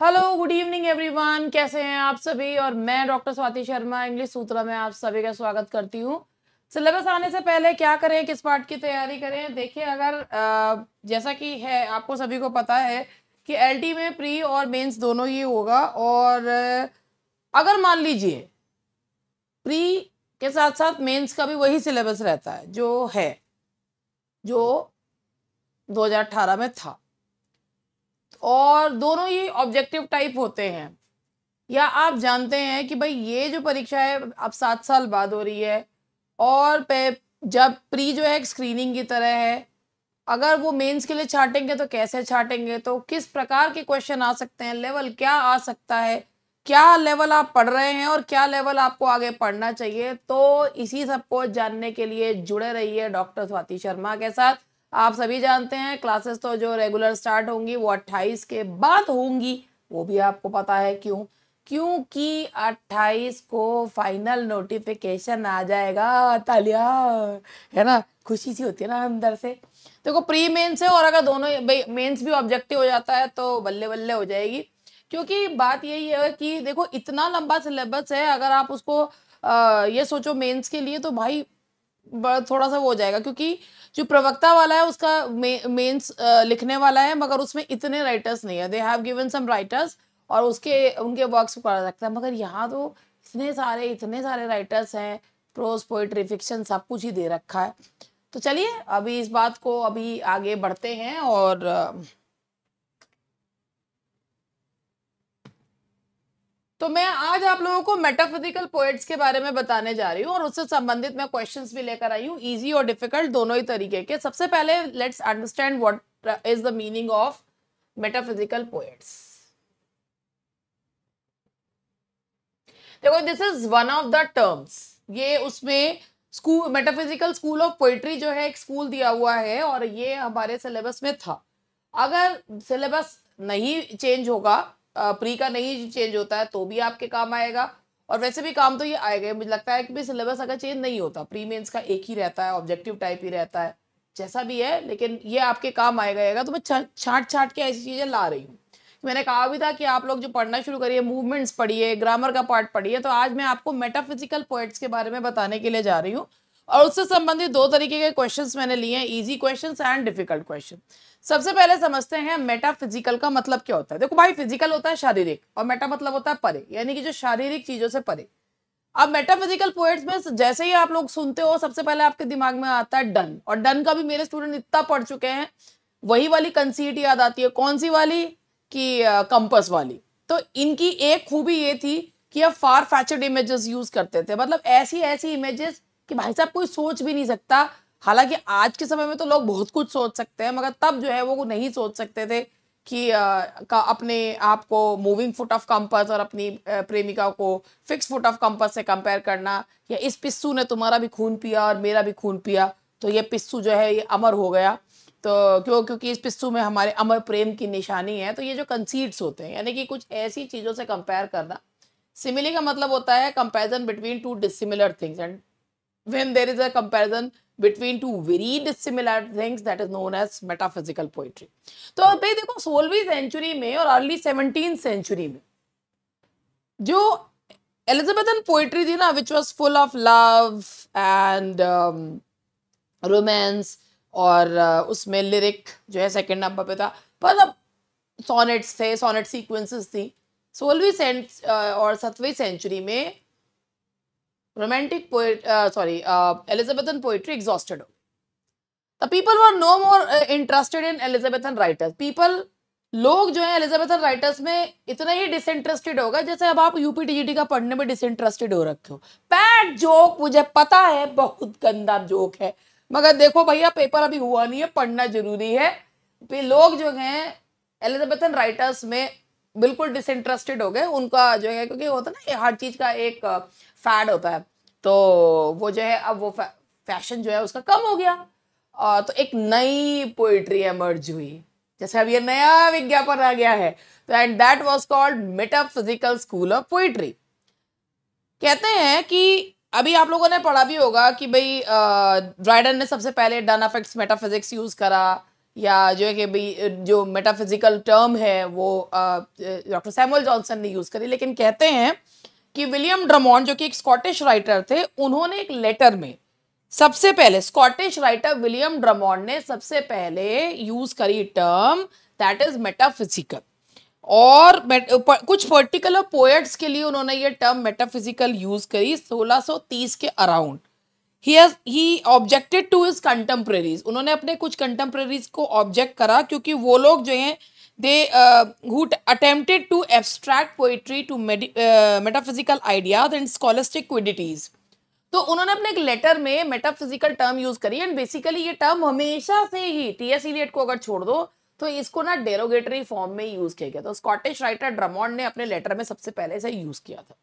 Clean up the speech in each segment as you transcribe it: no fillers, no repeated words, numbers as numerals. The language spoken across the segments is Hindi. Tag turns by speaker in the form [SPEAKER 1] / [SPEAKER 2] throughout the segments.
[SPEAKER 1] Hello, good evening everyone. कैसे हैं आप सभी? और मैं डॉक्टर स्वाति शर्मा इंग्लिश सूत्रा में आप सभी का स्वागत करती हूँ। सिलेबस आने से पहले क्या करें, किस पार्ट की तैयारी करें? देखिए, अगर जैसा कि है आपको सभी को पता है कि एलटी में प्री और मेंस दोनों ही होगा। और अगर मान लीजिए प्री के साथ साथ मेंस का भी वही सिलेबस रहता है जो 2018 में था, और दोनों ही ऑब्जेक्टिव टाइप होते हैं, या आप जानते हैं कि भाई ये जो परीक्षा है अब 7 साल बाद हो रही है, और जब प्री जो है एक स्क्रीनिंग की तरह है, अगर वो मेंस के लिए छाटेंगे तो कैसे छाटेंगे, तो किस प्रकार के क्वेश्चन आ सकते हैं, लेवल क्या आ सकता है, क्या लेवल आप पढ़ रहे हैं और क्या लेवल आपको आगे पढ़ना चाहिए, तो इसी सब को जानने के लिए जुड़े रहिए डॉक्टर स्वाति शर्मा के साथ। आप सभी जानते हैं क्लासेस तो जो रेगुलर स्टार्ट होंगी वो 28 के बाद होंगी, वो भी आपको पता है क्यों, क्योंकि 28 को फाइनल नोटिफिकेशन आ जाएगा। तालिया, है ना, खुशी सी होती है ना अंदर से। देखो, प्री मेंस है, और अगर दोनों मेंस भी ऑब्जेक्टिव हो जाता है तो बल्ले बल्ले हो जाएगी। क्योंकि बात यही है कि देखो, इतना लंबा सिलेबस है, अगर आप उसको ये सोचो मेंस के लिए, तो भाई थोड़ा सा वो हो जाएगा। क्योंकि जो प्रवक्ता वाला है उसका मेंस लिखने वाला है, मगर उसमें इतने राइटर्स नहीं है, they have given some writers, और उनके वर्क्स पढ़ा सकता है। मगर यहाँ तो इतने सारे राइटर्स हैं, प्रोज, पोएट्री, फिक्शन, सब कुछ ही दे रखा है। तो चलिए अभी इस बात को अभी आगे बढ़ते हैं, और तो मैं आज आप लोगों को मेटाफिजिकल पोएट्स के बारे में बताने जा रही हूँ, और उससे संबंधित मैं क्वेश्चंस भी लेकर आई हूँ, इजी और डिफिकल्ट दोनों ही तरीके के। सबसे पहले let's understand what is the meaning of metaphysical poets. देखो, this is one of the terms, ये उसमें school metaphysical school of poetry जो है एक स्कूल दिया हुआ है, और ये हमारे सिलेबस में था। अगर सिलेबस नहीं चेंज होगा, प्री का नहीं चेंज होता है, तो भी आपके काम आएगा, और वैसे भी काम तो ये आएगा। मुझे लगता है कि सिलेबस अगर चेंज नहीं होता, प्री मेंस का एक ही रहता है, ऑब्जेक्टिव टाइप ही रहता है, जैसा भी है, लेकिन ये आपके काम आएगा। तो मैं छाट छाट के ऐसी चीजें ला रही हूँ। मैंने कहा भी था कि आप लोग जो पढ़ना शुरू करिए, मूवमेंट्स पढ़िए, ग्रामर का पार्ट पढ़िए, तो आज मैं आपको मेटाफिजिकल पोएट्स के बारे में बताने के लिए जा रही हूँ, और उससे संबंधित दो तरीके के क्वेश्चंस मैंने लिए हैं, easy questions and difficult question. सबसे पहले समझते हैं मेटाफिजिकल का मतलब क्या होता है। देखो भाई, फिजिकल होता है शारीरिक, और मेटा मतलब होता है परे, यानी कि जो शारीरिक चीजों से परे। अब मेटाफिजिकल पोएट्स में जैसे ही आप लोग सुनते हो, सबसे पहले आपके दिमाग में आता है डन, और डन का भी मेरे स्टूडेंट इतना पढ़ चुके हैं, वही वाली कंसीट याद आती है। कौन सी वाली? कि कंपस वाली। तो इनकी एक खूबी ये थी कि अब फार फैचर्ड इमेजेस यूज करते थे, मतलब ऐसी ऐसी इमेजेस कि भाई साहब कोई सोच भी नहीं सकता। हालांकि आज के समय में तो लोग बहुत कुछ सोच सकते हैं, मगर तब जो है वो नहीं सोच सकते थे कि अपने आप को मूविंग फुट ऑफ कंपास और अपनी प्रेमिका को फिक्स फुट ऑफ कंपास से कंपेयर करना, या इस पिस्सू ने तुम्हारा भी खून पिया और मेरा भी खून पिया, तो ये पिस्सू जो है ये अमर हो गया, तो क्योंकि इस पिस्सू में हमारे अमर प्रेम की निशानी है। तो ये जो कंसीड्स होते हैं, यानी कि कुछ ऐसी चीजों से कंपेयर करना। सिमिली का मतलब होता है comparison between two dissimilar things, and when there is a comparison between two very dissimilar things, that is known as metaphysical poetry. तो भाई देखो, 16वीं सेंचुरी में और अर्ली 17th सेंचुरी में जो एलिजाबेथन पोएट्री थी ना, which was full of love and romance, और उसमें लिरिक जो है सेकंड नंबर पे था, मतलब सोनेट्स थे, सोनेट सीक्वेंसेस थी। 16वीं और 17वीं सेंचुरी में रोमांटिक एलिजाबेथन पोएट्री एग्जॉस्टेड हो। The people were no more interested in Elizabethan writers. लोग जो है एलिजाबेथन राइटर्स में इतना ही डिसइंटरेस्टेड होगा जैसे अब आप यूपीटीजीटी का पढ़ने में डिसइंटरेस्टेड हो रखे हो। बैड जोक, मुझे पता है, बहुत गंदा जोक है, मगर देखो भैया, पेपर अभी हुआ नहीं है, पढ़ना जरूरी है। लोग जो हैं एलिजाबेथन राइटर्स में बिल्कुल डिसइंटरेस्टेड हो गए, उनका जो है, क्योंकि होता है ना हर चीज का एक फैड होता है, तो वो जो है अब वो फैशन जो है उसका कम हो गया, तो एक नई पोइट्री एमर्ज हुई, जैसे अब ये नया विज्ञापन आ गया है, तो and that was called metaphysical school of poetry. कहते हैं कि अभी आप लोगों ने पढ़ा भी होगा कि भाई ड्राइडन ने सबसे पहले डन अफेक्ट्स मेटाफिजिक्स यूज करा, या जो है कि भाई जो मेटाफिजिकल टर्म है वो डॉक्टर सैमुअल जॉनसन ने यूज करी। लेकिन कहते हैं कि विलियम ड्रमॉन्ड जो कि एक स्कॉटिश राइटर थे, उन्होंने एक लेटर में सबसे पहले, स्कॉटिश राइटर विलियम ड्रमॉन्ड ने सबसे पहले यूज करी टर्म दैट इज मेटाफिजिकल। और कुछ पर्टिकुलर पोएट्स के लिए उन्होंने ये टर्म मेटाफिजिकल यूज करी 1630 के अराउंड। He objected to his contemporaries, उन्होंने अपने कुछ कंटेम्प्रेरीज को ऑब्जेक्ट करा क्योंकि वो लोग जो हैं दे who attempted to abstract poetry to metaphysical ideas and scholastic quiddities। तो उन्होंने अपने एक लेटर में मेटाफिजिकल टर्म यूज करी एंड बेसिकली ये टर्म हमेशा से ही टीएस इलियट को अगर छोड़ दो तो इसको ना डेरोगेटरी फॉर्म में यूज किया गया। तो स्कॉटिश राइटर ड्रमॉन्ड ने अपने लेटर में सबसे पहले से यूज किया था।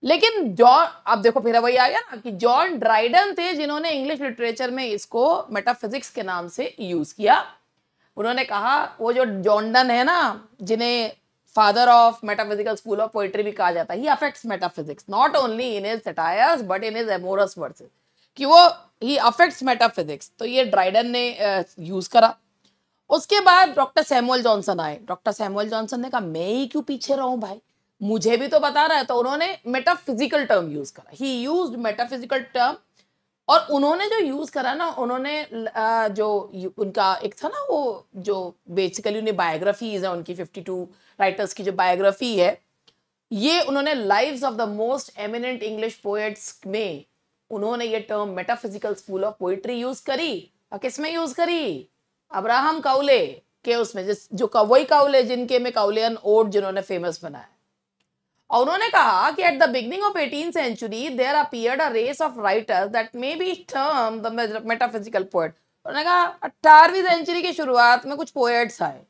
[SPEAKER 1] लेकिन जॉन, आप देखो फिर वही आ गया ना कि जॉन ड्राइडन थे जिन्होंने इंग्लिश लिटरेचर में इसको मेटाफिजिक्स के नाम से यूज किया। उन्होंने कहा, वो जो जॉन है ना, जिन्हें father of metaphysical school of poetry भी कहा जाता है, he affects metaphysics not only in his satires but in his amorous verses, कि वो ही अफेक्ट्स मेटाफिजिक्स। तो ये ड्राइडन ने यूज करा। उसके बाद डॉक्टर सैमुअल जॉनसन आए। डॉक्टर सैमुअल जॉनसन ने कहा मैं ही क्यों पीछे रहूं भाई, मुझे भी तो बता रहा है। तो उन्होंने मेटाफिजिकल टर्म यूज करा, ही यूज्ड मेटाफिजिकल टर्म। और उन्होंने जो यूज करा ना, उन्होंने जो उनका एक था ना, वो जो बेसिकली उन्हें बायोग्राफीज है उनकी 52 राइटर्स की जो बायोग्राफी है, ये उन्होंने lives of the most eminent English poets में उन्होंने ये term metaphysical school of poetry use करी। और किसमें यूज करी? अब्राहम काउले के उसमें, जो वही काउले जिनके में काउलियन ओड जिन्होंने फेमस बनाया। और उन्होंने कहा कि at the beginning of 18th century there appeared a race of writers that may be term the metaphysical poet. उन्होंने कहा 18वीं सेंचुरी की शुरुआत में कुछ पोएट्स आए,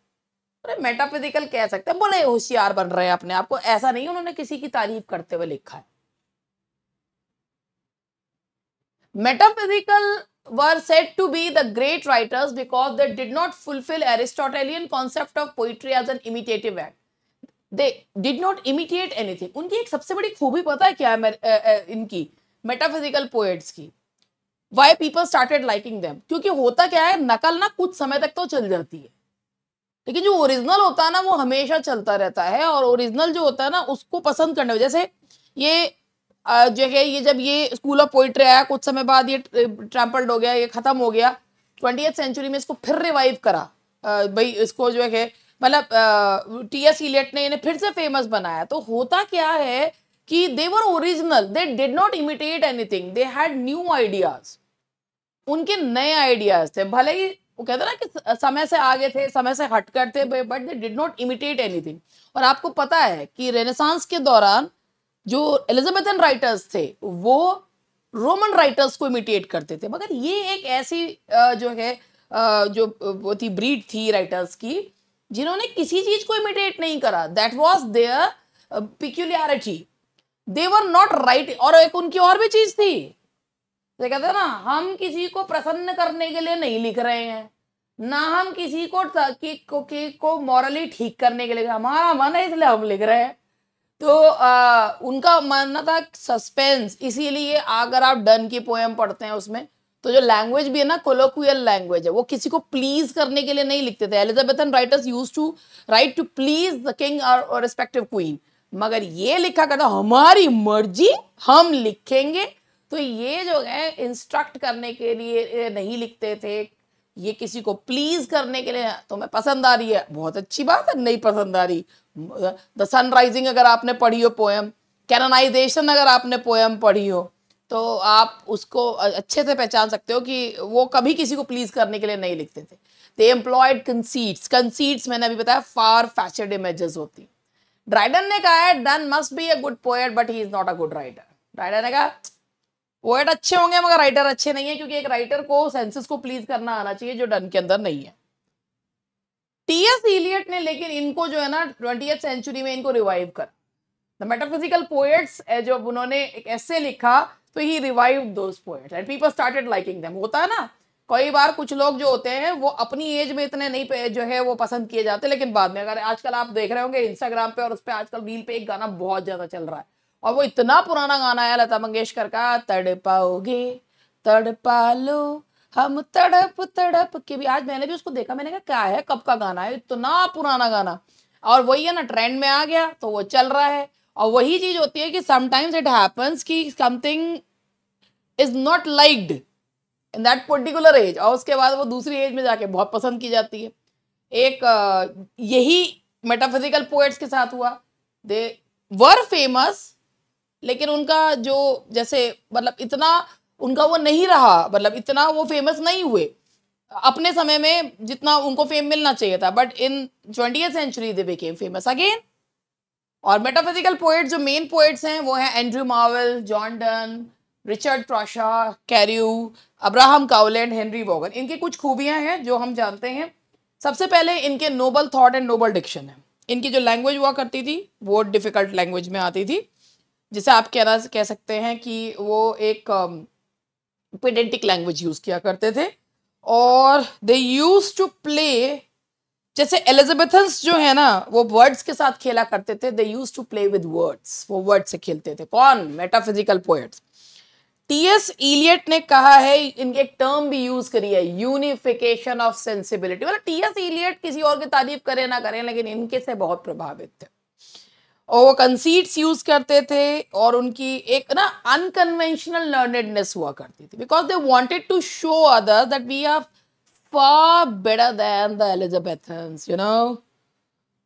[SPEAKER 1] अरे मेटाफिजिकल कह सकते हैं, बड़े होशियार बन रहे हैं अपने आप को, ऐसा नहीं उन्होंने किसी की तारीफ करते हुए लिखा है। Metaphysical were said to be the great writers because they did not fulfill Aristotelian concept of poetry as an imitative act. They did not imitate anything. उनकी एक सबसे बड़ी खूबी पता है क्या है इनकी मेटाफिजिकल पोएट्स की? Why people started liking them? क्योंकि होता क्या है, नकल ना कुछ समय तक तो चल जाती है, लेकिन जो ओरिजिनल होता है ना वो हमेशा चलता रहता है। और ओरिजिनल जो होता है ना उसको पसंद करने, जैसे ये जो है, ये जब ये स्कूल ऑफ पोइट्री आया कुछ समय बाद ये ट्रैम्पल्ड हो गया, ये खत्म हो गया। 20th सेंचुरी में इसको फिर रिवाइव करा भाई, इसको जो है मतलब टीएस इलियट ने इन्हें फिर से फेमस बनाया। तो होता क्या है कि they were original, they did not imitate anything, they had new ideas, उनके नए आइडियाज थे। भले ही वो कहते ना कि समय से आगे थे, समय से हटकर थे, but they did not imitate anything. और आपको पता है कि रेनेसांस के दौरान जो एलिजाबेथन राइटर्स थे वो रोमन राइटर्स को इमिटेट करते थे, मगर ये एक ऐसी जो है जो वो थी ब्रीड थी राइटर्स की जिन्होंने किसी चीज को इमिटेट नहीं करा। That was their peculiarity, they were not right. और एक उनकी और भी चीज थी, तो कहते हैं ना, हम किसी को प्रसन्न करने के लिए नहीं लिख रहे हैं, ना हम किसी को मॉरली ठीक करने के लिए, हमारा मन है इसलिए हम लिख रहे हैं। तो उनका मानना था सस्पेंस, इसीलिए अगर आप डन की पोएम पढ़ते हैं उसमें तो जो लैंग्वेज भी है ना, कोलोक्वियल लैंग्वेज है, वो किसी को प्लीज करने के लिए नहीं लिखते थे। Elizabethan writers used to write to please the king और रिस्पेक्टिव क्वीन, मगर ये लिखा करता हमारी मर्जी हम लिखेंगे। तो ये जो है इंस्ट्रक्ट करने के लिए नहीं लिखते थे, ये किसी को प्लीज करने के लिए। तुम्हें पसंद आ रही है बहुत अच्छी बात है, नहीं पसंद आ रही, द सनराइजिंग अगर आपने पढ़ी हो पोएम, कैनोनाइजेशन अगर आपने पोएम पढ़ी हो, तो आप उसको अच्छे से पहचान सकते हो कि वो कभी किसी को प्लीज करने के लिए नहीं लिखते थे। दे एम्प्लॉयड कंसीट्स, कंसीट्स मैंने अभी बताया फार फैचर्ड इमेजेस होती। ड्राइडन ने कहा है done must be a good poet but he is not a good writer. Dryden ने कहा पोएट अच्छे होंगे मगर राइटर अच्छे नहीं है, क्योंकि एक राइटर को सेंसेस को प्लीज करना आना चाहिए जो डन के अंदर नहीं है। टीएस इलियट ने लेकिन इनको जो है ना 20th सेंचुरी में इनको रिवाइव कर द मेटाफिजिकल पोएट्स, जब उन्होंने एक ऐसे लिखा तो he revive those poets and people started liking them. होता है ना, कई बार कुछ लोग जो होते हैं वो अपनी एज में इतने नहीं जो है वो पसंद किए जाते, लेकिन बाद में, अगर आजकल आप देख रहे होंगे इंस्टाग्राम पे और उस पर आजकल रील पे एक गाना बहुत ज्यादा चल रहा है, और वो इतना पुराना गाना है लता मंगेशकर का, तड़पाओगे तड़पा लो हम तड़प तड़प के भी, आज मैंने भी उसको देखा, मैंने कहा क्या है, कब का गाना है, इतना पुराना गाना, और वही है ना, ट्रेंड में आ गया तो वो चल रहा है। और वही चीज होती है कि समटाइम्स इट हैपेंस कि something is not liked in that particular age, और उसके बाद वो दूसरी एज में जाके बहुत पसंद की जाती है। एक यही मेटाफिजिकल पोएट्स के साथ हुआ। दे वर फेमस, लेकिन उनका जो जैसे मतलब इतना उनका वो नहीं रहा, मतलब इतना वो फेमस नहीं हुए अपने समय में जितना उनको फेम मिलना चाहिए था, but in 20th century they became famous again. और मेटाफिजिकल पोएट जो मेन पोएट्स हैं वो हैं Andrew Marvell, John Donne, Richard Crashaw, Carew, Abraham Cowley, Henry Vaughan. इनकी कुछ खूबियां हैं जो हम जानते हैं। सबसे पहले इनके noble thought and noble diction है। इनकी जो लैंग्वेज हुआ करती थी वो डिफिकल्ट लैंग्वेज में आती थी, जिसे आप कह सकते हैं कि वो एक पेडेंटिक लैंग्वेज यूज किया करते थे। और दे यूज टू प्ले, जैसे एलिजाबेथन्स जो है ना वो वर्ड्स के साथ खेला करते थे, they use to play with words, वो वर्ड से खेलते थे। कौन? Metaphysical poets. टीएस इलियट ने कहा है, इनके एक टर्म भी यूज करी है, यूनिफिकेशन ऑफ सेंसिबिलिटी। मतलब टीएस इलियट किसी और की तारीफ करें ना करें, लेकिन इनके से बहुत प्रभावित थे। और वो कंसीट्स यूज करते थे, और उनकी एक ना अनकन्वेंशनल लर्नेडनेस हुआ करती थी, because they wanted to show others that we are far better than the Elizabethans, you know।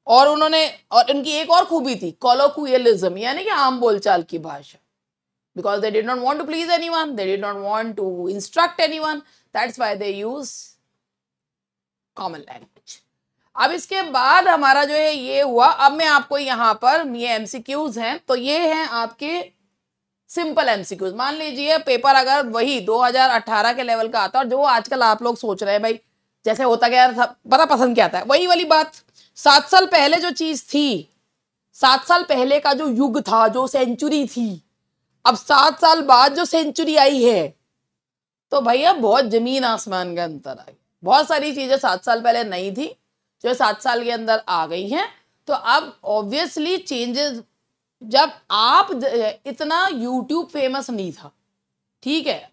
[SPEAKER 1] और उन्होंने, और इनकी एक और खूबी थी, colloquialism, यानी कि आम बोलचाल की भाषा। because they did not want to please anyone, they did not want to instruct anyone, that's why they use common language। अब इसके बाद हमारा जो है ये हुआ, अब मैं आपको यहाँ पर ये एमसीक्यूज हैं, तो ये हैं आपके सिंपल एमसीक्यूज। मान लीजिए पेपर अगर वही 2018 के लेवल का आता और जो आजकल आप लोग सोच रहे हैं भाई जैसे होता क्या यार, पता पसंद क्या आता है, वही वाली बात। 7 साल पहले जो चीज थी, 7 साल पहले का जो युग था, जो सेंचुरी थी, अब 7 साल बाद जो सेंचुरी आई है, तो भैया बहुत जमीन आसमान का अंतर आ गया। बहुत सारी चीजें 7 साल पहले नहीं थी, जो 7 साल के अंदर आ गई हैं। तो अब ऑब्वियसली चेंजेस, जब आप इतना यूट्यूब फेमस नहीं था, ठीक है,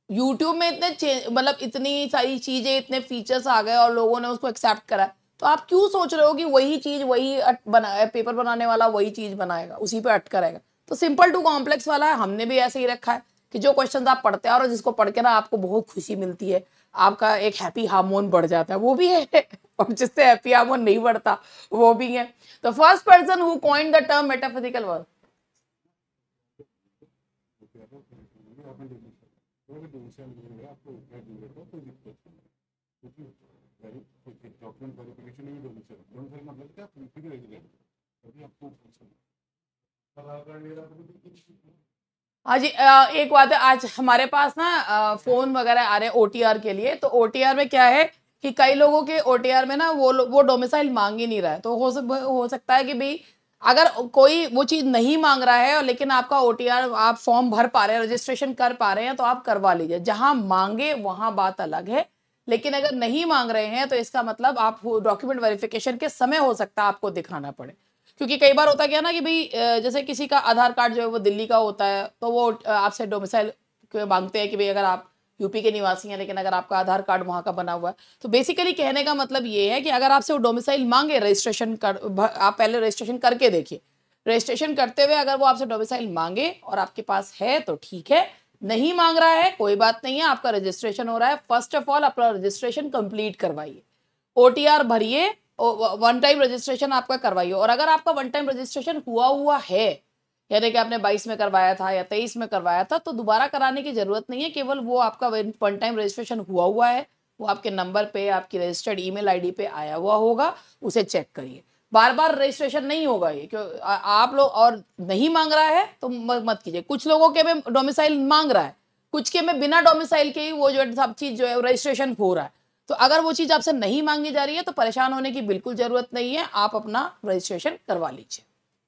[SPEAKER 1] यूट्यूब में इतने मतलब इतनी सारी चीजें, इतने फीचर्स आ गए और लोगों ने उसको एक्सेप्ट करा, तो आप क्यों सोच रहे हो कि वही चीज वही पेपर बनाने वाला वही चीज बनाएगा, उसी पे अटका रहेगा। तो सिंपल टू कॉम्प्लेक्स वाला है, हमने भी ऐसे ही रखा है कि जो क्वेश्चन आप पढ़ते हैं और जिसको पढ़ के ना आपको बहुत खुशी मिलती है, आपका एक हैप्पी हार्मोन बढ़ जाता है, वो भी है और जिससे हैप्पी हार्मोन नहीं बढ़ता वो भी है। तो first person who coined the term metaphysical word, हाँ जी। एक बात है, आज हमारे पास ना फोन वगैरह आ रहे हैं ओटीआर के लिए, तो ओटीआर में क्या है कि कई लोगों के ओटीआर में ना वो डोमिसाइल मांग ही नहीं रहा है। तो हो सकता है कि भाई अगर कोई वो चीज नहीं मांग रहा है और लेकिन आपका ओटीआर आप फॉर्म भर पा रहे हैं, रजिस्ट्रेशन कर पा रहे हैं, तो आप करवा लीजिए। जहां मांगे वहां बात अलग है, लेकिन अगर नहीं मांग रहे हैं तो इसका मतलब आप डॉक्यूमेंट वेरिफिकेशन के समय हो सकता है आपको दिखाना पड़े। क्योंकि कई बार होता क्या ना कि भाई जैसे किसी का आधार कार्ड जो है वो दिल्ली का होता है, तो वो आपसे डोमिसाइल मांगते हैं कि भाई अगर आप यूपी के निवासी हैं, लेकिन अगर आपका आधार कार्ड वहाँ का बना हुआ है, तो बेसिकली कहने का मतलब ये है कि अगर आपसे वो डोमिसाइल मांगे, रजिस्ट्रेशन कर, आप पहले रजिस्ट्रेशन करके देखिए। रजिस्ट्रेशन करते हुए अगर वो आपसे डोमिसाइल मांगे और आपके पास है तो ठीक है, नहीं मांग रहा है कोई बात नहीं है, आपका रजिस्ट्रेशन हो रहा है। फर्स्ट ऑफ ऑल अपना रजिस्ट्रेशन कंप्लीट करवाइए, ओटीआर भरिए, वन टाइम रजिस्ट्रेशन आपका करवाइए। और अगर आपका वन टाइम रजिस्ट्रेशन हुआ है, यानी कि आपने 22 में करवाया था या 23 में करवाया था, तो दोबारा कराने की जरूरत नहीं है। केवल वो आपका वन टाइम रजिस्ट्रेशन हुआ है, वो आपके नंबर पे, आपकी रजिस्टर्ड ईमेल आईडी पे आया हुआ होगा, उसे चेक करिए। बार बार रजिस्ट्रेशन नहीं होगा ये, क्यों आप लोग और नहीं मांग रहा है तो मत कीजिए। कुछ लोगों के में डोमिसाइल मांग रहा है, कुछ के में बिना डोमिसाइल के ही वो जो सब चीज जो है रजिस्ट्रेशन हो रहा है। तो अगर वो चीज आपसे नहीं मांगी जा रही है तो परेशान होने की बिल्कुल जरूरत नहीं है, आप अपना रजिस्ट्रेशन करवा लीजिए,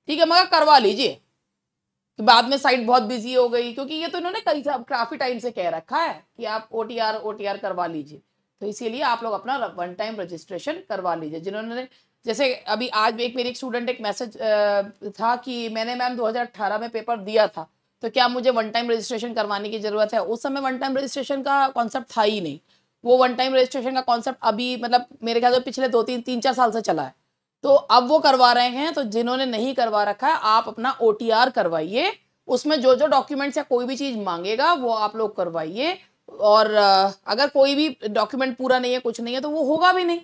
[SPEAKER 1] ठीक है, मगर करवा लीजिए कि बाद में साइट बहुत बिजी हो गई, क्योंकि ये तो इन्होंने काफी टाइम से कह रखा है कि आप ओटीआर करवा लीजिए। तो इसीलिए आप लोग अपना वन टाइम रजिस्ट्रेशन करवा लीजिए। जिन्होंने, जैसे अभी आज एक मेरी स्टूडेंट एक मैसेज था कि मैंने मैम 2018 में पेपर दिया था, तो क्या मुझे वन टाइम रजिस्ट्रेशन करवाने की जरूरत है? उस समय वन टाइम रजिस्ट्रेशन का कॉन्सेप्ट था ही नहीं। वो वन टाइम रजिस्ट्रेशन का कॉन्सेप्ट अभी मतलब मेरे ख्याल से पिछले 2-3-4 साल से चला है, तो अब वो करवा रहे हैं। तो जिन्होंने नहीं करवा रखा है, आप अपना OTR करवाइए, उसमें जो जो डॉक्यूमेंट्स या कोई भी चीज मांगेगा वो आप लोग करवाइए। और अगर कोई भी डॉक्यूमेंट पूरा नहीं है, कुछ नहीं है, तो वो होगा भी नहीं।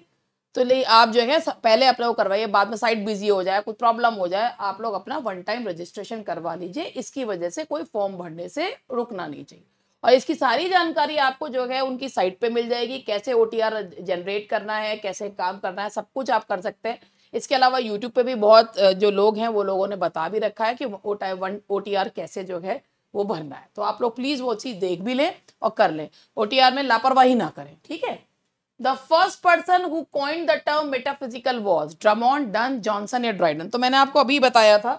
[SPEAKER 1] तो लिए आप जो है पहले अपलोड करवाइए, बाद में साइट बिजी हो जाए, कुछ प्रॉब्लम हो जाए, आप लोग अपना वन टाइम रजिस्ट्रेशन करवा लीजिए। इसकी वजह से कोई फॉर्म भरने से रुकना नहीं चाहिए। और इसकी सारी जानकारी आपको जो है उनकी साइट पे मिल जाएगी, कैसे OTR जनरेट करना है, कैसे काम करना है, सब कुछ आप कर सकते हैं। इसके अलावा यूट्यूब पे भी बहुत जो लोग हैं वो लोगों ने बता भी रखा है कि OTR कैसे जो है वो भरना है। तो आप लोग प्लीज वो चीज देख भी लें और कर लें, OTR में लापरवाही ना करें, ठीक है। The first person who coined the term metaphysical was Drummond, Dunn, Johnson या ड्राइडन। तो मैंने आपको अभी बताया था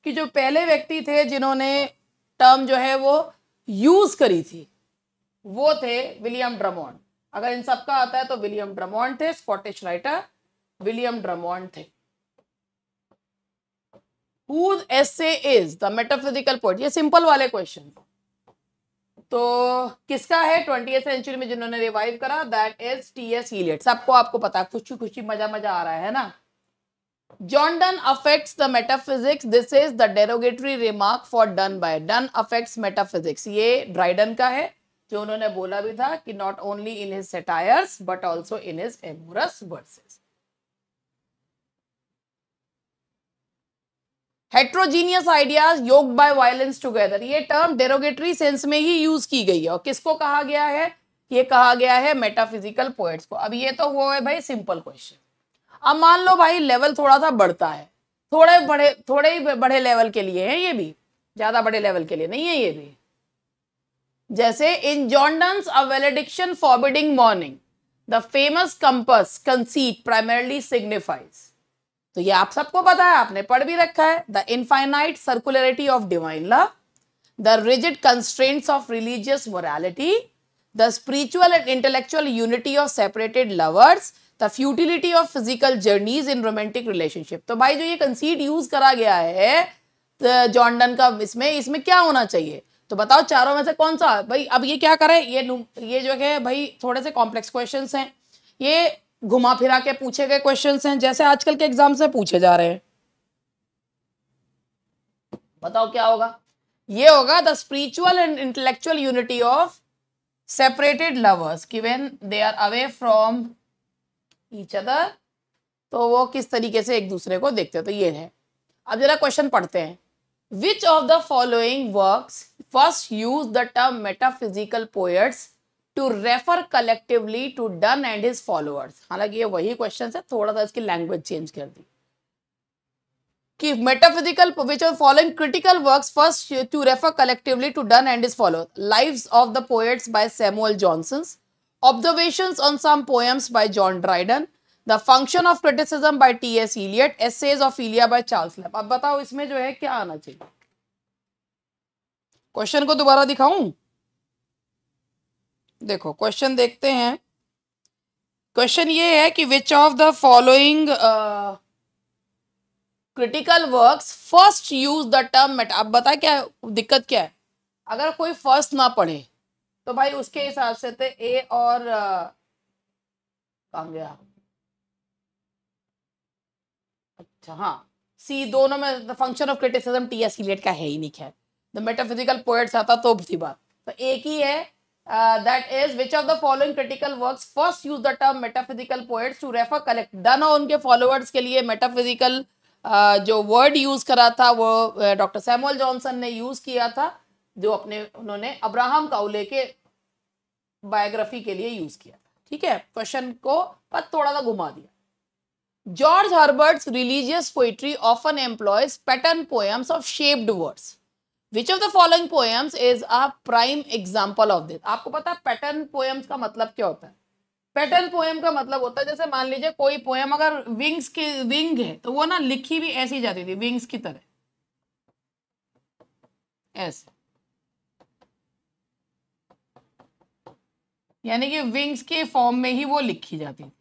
[SPEAKER 1] कि जो पहले व्यक्ति थे जिन्होंने टर्म जो है वो यूज करी थी, वो थे विलियम ड्रमोंड। अगर इन सबका आता है तो विलियम ड्रमोंड थे, स्कॉटिश राइटर विलियम ड्रमोंड थे। Whose essay is the metaphysical poet? ये सिंपल वाले क्वेश्चन। तो किसका है 20th सेंचुरी में जिन्होंने रिवाइव करा? That is T.S. Eliot। सबको आपको पता है, खुशी खुशी मजा मजा आ रहा है ना। John Donne affects the metaphysics. This is the derogatory remark for Donne by Donne affects metaphysics। ये ड्राइडन का है, जो उन्होंने बोला भी था कि not only in his satires but also in his amorous verses। Heterogeneous ideas yoked by violence together, ये टर्म डेरोगेटरी सेंस में ही यूज की गई है। और किसको कहा गया है? ये कहा गया है मेटाफिजिकल पोएट्स को। अब ये तो वो है भाई सिंपल क्वेश्चन। अब मान लो भाई लेवल थोड़ा सा बढ़ता है, थोड़े ही बड़े लेवल के लिए है ये भी, ज्यादा बड़े लेवल के लिए नहीं है ये भी। जैसे in John Donne's a valediction forbidding mourning the famous compass conceit primarily signifies. तो ये आप सबको पता है, आपने पढ़ भी रखा है। The infinite circularity of divine love, the rigid constraints of religious morality, the spiritual and intellectual unity of separated lovers, the futility of physical journeys in romantic relationship. तो भाई जो ये कंसीट यूज करा गया है जॉन डन का, इसमें क्या होना चाहिए? तो बताओ चारों में से कौन सा भाई? अब ये क्या करे, ये जो है भाई थोड़े से कॉम्प्लेक्स क्वेश्चंस हैं, ये घुमा फिरा के पूछे गए क्वेश्चंस हैं, जैसे आजकल के एग्जाम से पूछे जा रहे हैं। बताओ क्या होगा? ये होगा the spiritual and intellectual unity of separated lovers कि when they are away from each other, तो वो किस तरीके से एक दूसरे को देखते हैं। तो ये है। अब जरा क्वेश्चन पढ़ते हैं। Which of the following works first use the term metaphysical poets to refer collectively to Donne and his followers. हालांकि ये वही क्वेश्चन है, थोड़ा सा इसकी लैंग्वेज चेंज कर दी कि metaphysical which of following critical works first to refer collectively to Donne and his followers. Lives of the poets by Samuel Johnson, observations on some poems by John Dryden, the function of criticism by T.S. Eliot, essays of Elia by Charles Lamb. अब बताओ इसमें जो है क्या आना चाहिए? क्वेश्चन को दोबारा दिखाऊं? देखो क्वेश्चन देखते हैं। क्वेश्चन ये है कि विच of the following critical works first use the term Meta. अब बता क्या दिक्कत क्या है? अगर कोई फर्स्ट ना पढ़े तो भाई उसके हिसाब से तो ए और कहाँ गया? अच्छा हाँ, सी दोनों में the function of criticism T.S. Eliot का है ही नहीं। खैर द मेटाफिजिकल पोएट्स आता तो थी बात। तो एक ही है, that is which of the following critical works first use the term metaphysical poets to refer collect। Done और उनके फॉलोअर्स के लिए मेटाफिजिकल जो वर्ड यूज करा था वो डॉक्टर सैमुअल जॉनसन ने यूज किया था, जो उन्होंने अब्राहम काउले के बायोग्राफी के लिए यूज किया था। ठीक है, क्वेश्चन को पर थोड़ा सा घुमा दिया। George Herbert's religious poetry often employees pattern poems of shaped words. Which of the following poems is a prime example of this? आपको पता है पैटर्न पोएम्स का मतलब क्या होता है? पैटर्न पोएम का मतलब होता है, जैसे मान लीजिए कोई पोएम अगर विंग है तो वो ना लिखी भी ऐसी जाती थी विंग्स की तरह, ऐसे, यानी कि विंग्स के फॉर्म में ही वो लिखी जाती थी।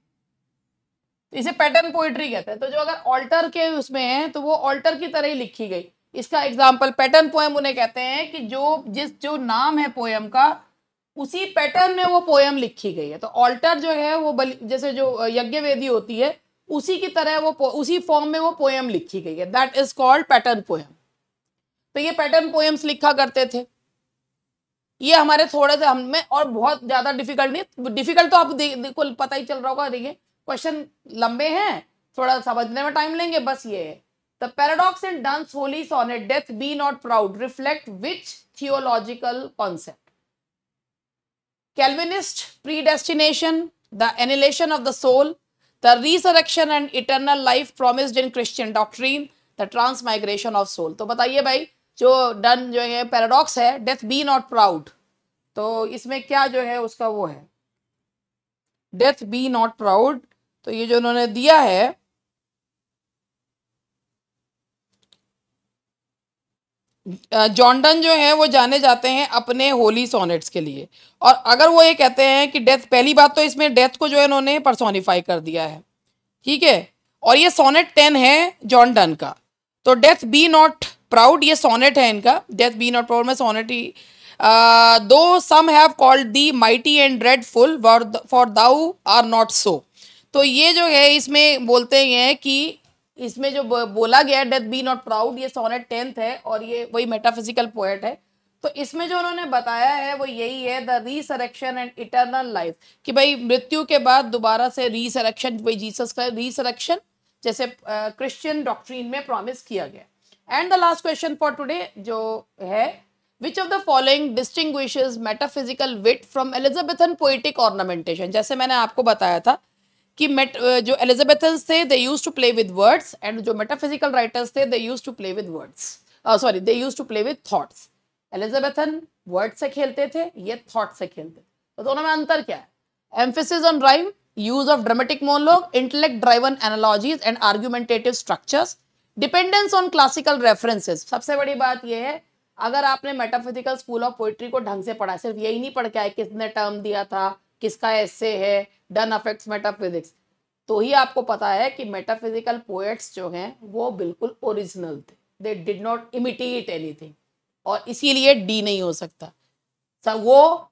[SPEAKER 1] तो इसे पैटर्न पोएट्री कहते हैं। तो जो अगर ऑल्टर के उसमें है तो वो ऑल्टर की तरह ही लिखी गई, इसका एग्जाम्पल पैटर्न पोएम उन्हें कहते हैं कि जो नाम है पोएम का उसी पैटर्न में वो पोएम लिखी गई है। तो ऑल्टर जो है वो जैसे जो यज्ञ वेदी होती है उसी की तरह वो उसी फॉर्म में वो पोएम लिखी गई है, that is called pattern poem. तो ये पैटर्न पोएम्स लिखा करते थे। ये हमारे थोड़े से हमें और बहुत ज्यादा डिफिकल्ट नहीं, डिफिकल्ट तो आपको पता ही चल रहा होगा। देखिए क्वेश्चन लंबे हैं, थोड़ा समझने में टाइम लेंगे, बस ये है। The paradox in Donne's Holy Sonnet death be not proud reflect which theological concept? Calvinist predestination, the annihilation of the soul, the resurrection and eternal life promised in Christian doctrine, the transmigration of soul। तो बताइए भाई, जो डन जो है पैराडॉक्स है, डेथ बी नॉट प्राउड, तो इसमें क्या जो है उसका वो है डेथ बी नॉट प्राउड। तो ये जो उन्होंने दिया है जॉन डन जो है वो जाने जाते हैं अपने होली सोनेट्स के लिए। और अगर वो ये कहते हैं कि डेथ, पहली बात तो इसमें डेथ को जो है उन्होंने पर्सोनिफाई कर दिया है, ठीक है। और ये सोनेट 10 है जॉन डन का। तो डेथ बी नॉट प्राउड ये सोनेट है इनका, डेथ बी नॉट प्राउड में सोनेट ही though some have called thee mighty and dreadful for thou are not so. तो ये जो है इसमें बोलते हैं कि इसमें जो बोला गया है डेथ बी नॉट प्राउड, ये सोनेट 10th है और ये वही मेटाफिजिकल पोएट है। तो इसमें जो उन्होंने बताया है वो यही है, the resurrection and eternal life, कि भाई मृत्यु के बाद दोबारा से रिसरेक्शन, भाई जीसस का रिसरेक्शन जैसे क्रिश्चियन डॉक्ट्रीन में प्रॉमिस किया गया। And the last question for today जो है, which of the following distinguishes metaphysical wit from Elizabethan poetic ornamentation? जैसे मैंने आपको बताया था कि जो एलिजाबेथन्स थे they used to play with words, and जो मेटाफिजिकल राइटर्स थे they used to play with words, sorry they used to play with thoughts. Elizabethan word से खेलते थे, ये थॉट से खेलते थे। तो दोनों में अंतर क्या है? Emphasis on rhyme, use of dramatic monologue, intellect driven analogies and argumentative structures, dependence on classical references. सबसे बड़ी बात यह है, अगर आपने मेटाफिजिकल स्कूल ऑफ पोइट्री को ढंग से पढ़ा, सिर्फ यही नहीं पढ़ के आए किसने टर्म दिया था, किसका एसे है, डन अफेक्ट्स मेटाफिजिक्स, तो ही आपको पता है कि मेटाफिजिकल पोएट्स जो हैं वो बिल्कुल ओरिजिनल थे, दे डिड नॉट इमिटेट एनीथिंग, और इसीलिए डी नहीं हो सकता। सब वो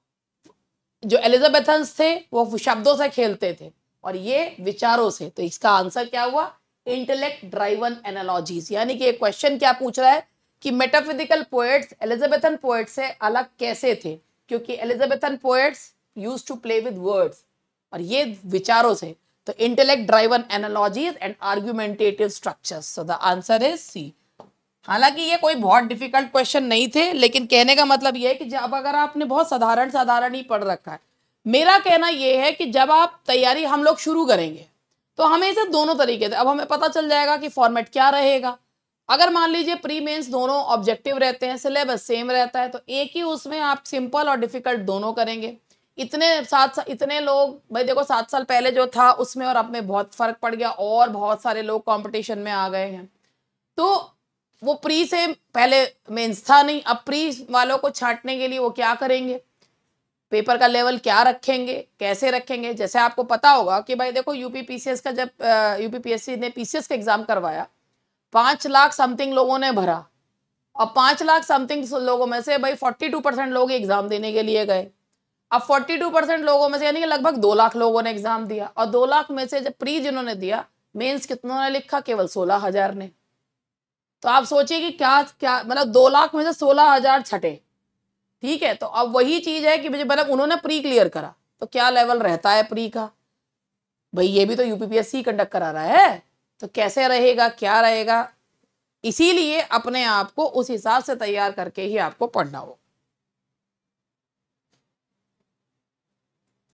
[SPEAKER 1] जो एलिजाबेथन्स थे वो शब्दों से खेलते थे और ये विचारों से। तो इसका आंसर क्या हुआ? Intellect driven analogies. यानी कि ये क्वेश्चन क्या पूछ रहा है कि मेटाफिजिकल पोएट्स एलिजाबेथन पोएट से अलग कैसे थे, क्योंकि Elizabethan poets used to play with words और ये विचारों से। तो intellect driven analogies and argumentative structures. So the answer is C. हालांकि ये कोई बहुत डिफिकल्ट क्वेश्चन नहीं थे, लेकिन कहने का मतलब ये है कि जब अगर आपने बहुत साधारण ही पढ़ रखा है, मेरा कहना ये है कि जब आप तैयारी हम लोग शुरू करेंगे तो हमें इसे दोनों तरीके से, अब हमें पता चल जाएगा कि फॉर्मेट क्या रहेगा। अगर मान लीजिए प्री मेंस दोनों ऑब्जेक्टिव रहते हैं, सिलेबस सेम रहता है, तो एक ही उसमें आप सिंपल और डिफिकल्ट दोनों करेंगे। इतने लोग, भाई देखो 7 साल पहले जो था उसमें और अब में बहुत फर्क पड़ गया और बहुत सारे लोग कंपटीशन में आ गए हैं। तो वो प्री से पहले मेंस था नहीं, अब प्री वालों को छांटने के लिए वो क्या करेंगे, पेपर का लेवल क्या रखेंगे, कैसे रखेंगे। जैसे आपको पता होगा कि भाई देखो यूपीपीसीएस का जब यूपीपीएससी ने पीसीएस का एग्जाम करवाया, 5 लाख समथिंग लोगों ने भरा और 5 लाख समथिंग लोगों में से भाई 42% लोग एग्जाम देने के लिए गए। अब 42% लोगों में से यानी कि लगभग 2 लाख लोगों ने एग्जाम दिया, और 2 लाख में से जब प्री जिन्होंने दिया, मेंस कितनों ने लिखा? केवल 16,000 ने। तो आप सोचिए कि क्या क्या मतलब 2 लाख में से 16,000 छठे, ठीक है। तो अब वही चीज है कि मतलब उन्होंने प्री क्लियर करा, तो क्या लेवल रहता है प्री का? भाई ये भी तो यूपीपीएससी कंडक्ट करा रहा है, तो कैसे रहेगा, क्या रहेगा? इसीलिए अपने आप को उस हिसाब से तैयार करके ही आपको पढ़ना होगा।